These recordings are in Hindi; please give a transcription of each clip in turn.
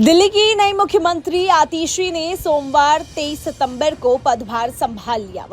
दिल्ली की नई मुख्यमंत्री आतिशी ने सोमवार 23 सितंबर को पदभार संभाल लिया।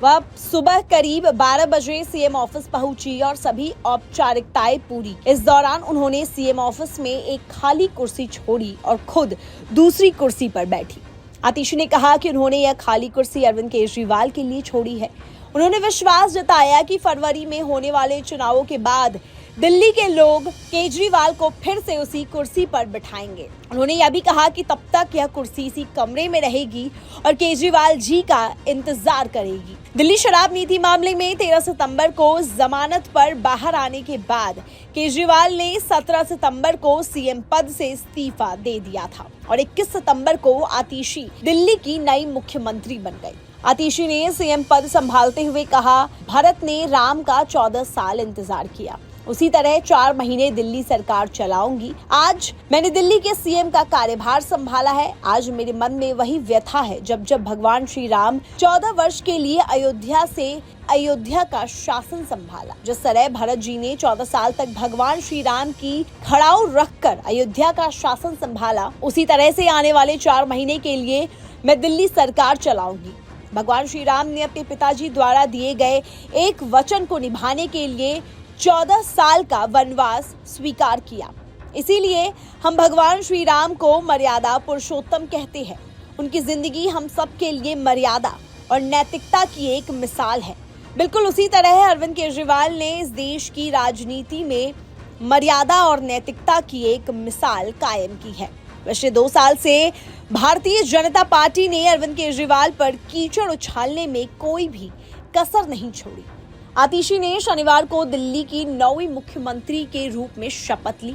वह सुबह करीब 12 बजे सीएम ऑफिस पहुंची और सभी औपचारिकताएं पूरी। इस दौरान उन्होंने सीएम ऑफिस में एक खाली कुर्सी छोड़ी और खुद दूसरी कुर्सी पर बैठी। आतिशी ने कहा कि उन्होंने यह खाली कुर्सी अरविंद केजरीवाल के लिए छोड़ी है। उन्होंने विश्वास जताया कि फरवरी में होने वाले चुनावों के बाद दिल्ली के लोग केजरीवाल को फिर से उसी कुर्सी पर बिठाएंगे। उन्होंने यह भी कहा कि तब तक यह कुर्सी इसी कमरे में रहेगी और केजरीवाल जी का इंतजार करेगी। दिल्ली शराब नीति मामले में 13 सितंबर को जमानत पर बाहर आने के बाद केजरीवाल ने 17 सितंबर को सीएम पद से इस्तीफा दे दिया था और 21 सितंबर को आतिशी दिल्ली की नई मुख्यमंत्री बन गई। आतिशी ने सीएम पद संभालते हुए कहा, भारत ने राम का 14 साल इंतजार किया, उसी तरह 4 महीने दिल्ली सरकार चलाऊंगी। आज मैंने दिल्ली के सीएम का कार्यभार संभाला है। आज मेरे मन में वही व्यथा है जब भगवान श्री राम 14 वर्ष के लिए अयोध्या का शासन संभाला। जिस तरह भरत जी ने 14 साल तक भगवान श्री राम की खड़ाऊ रखकर अयोध्या का शासन संभाला, उसी तरह से आने वाले 4 महीने के लिए मैं दिल्ली सरकार चलाऊंगी। भगवान श्री राम ने अपने पिताजी द्वारा दिए गए एक वचन को निभाने के लिए 14 साल का वनवास स्वीकार किया। इसीलिए हम भगवान श्री राम को मर्यादा पुरुषोत्तम कहते हैं। उनकी जिंदगी हम सब के लिए मर्यादा और नैतिकता की एक मिसाल है। बिल्कुल उसी तरह अरविंद केजरीवाल ने इस देश की राजनीति में मर्यादा और नैतिकता की एक मिसाल कायम की है। पिछले 2 साल से भारतीय जनता पार्टी ने अरविंद केजरीवाल पर कीचड़ उछालने में कोई भी कसर नहीं छोड़ी। आतिशी ने शनिवार को दिल्ली की 9वीं मुख्यमंत्री के रूप में शपथ ली।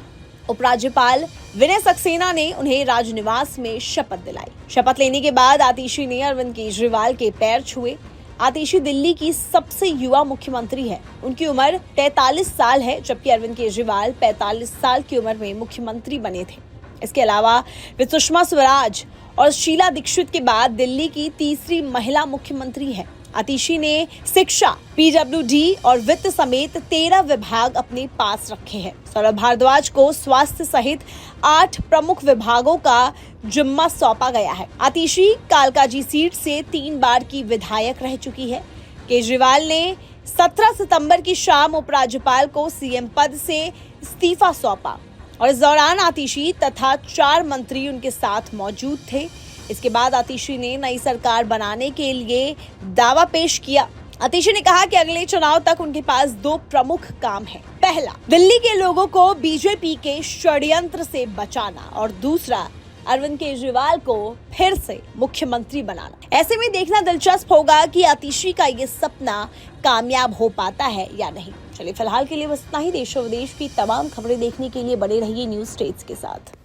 उपराज्यपाल विनय सक्सेना ने उन्हें राजनिवास में शपथ दिलाई। शपथ लेने के बाद आतिशी ने अरविंद केजरीवाल के पैर छुए। आतिशी दिल्ली की सबसे युवा मुख्यमंत्री है। उनकी उम्र 43 साल है, जबकि अरविंद केजरीवाल 45 साल की उम्र में मुख्यमंत्री बने थे। इसके अलावा वे सुषमा स्वराज और शीला दीक्षित के बाद दिल्ली की तीसरी महिला मुख्यमंत्री है। आतिशी ने शिक्षा, पीडब्ल्यूडी और वित्त समेत 13 विभाग अपने पास रखे हैं। सौरभ भारद्वाज को स्वास्थ्य सहित 8 प्रमुख विभागों का जिम्मा सौंपा गया है। आतिशी कालकाजी सीट से 3 बार की विधायक रह चुकी है। केजरीवाल ने 17 सितंबर की शाम उपराज्यपाल को सीएम पद से इस्तीफा सौंपा और इस दौरान आतिशी तथा 4 मंत्री उनके साथ मौजूद थे। इसके बाद आतिशी ने नई सरकार बनाने के लिए दावा पेश किया। आतिशी ने कहा कि अगले चुनाव तक उनके पास 2 प्रमुख काम हैं। पहला, दिल्ली के लोगों को बीजेपी के षड्यंत्र से बचाना और दूसरा, अरविंद केजरीवाल को फिर से मुख्यमंत्री बनाना। ऐसे में देखना दिलचस्प होगा कि आतिशी का ये सपना कामयाब हो पाता है या नहीं। चलिए फिलहाल के लिए बस इतना ही। देश और विदेश की तमाम खबरें देखने के लिए बने रहिए न्यूज स्टेट्स के साथ।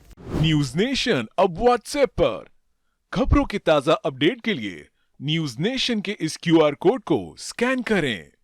न्यूज नेशन अब व्हाट्सएप पर खबरों के ताजा अपडेट के लिए न्यूज नेशन के इस QR कोड को स्कैन करें।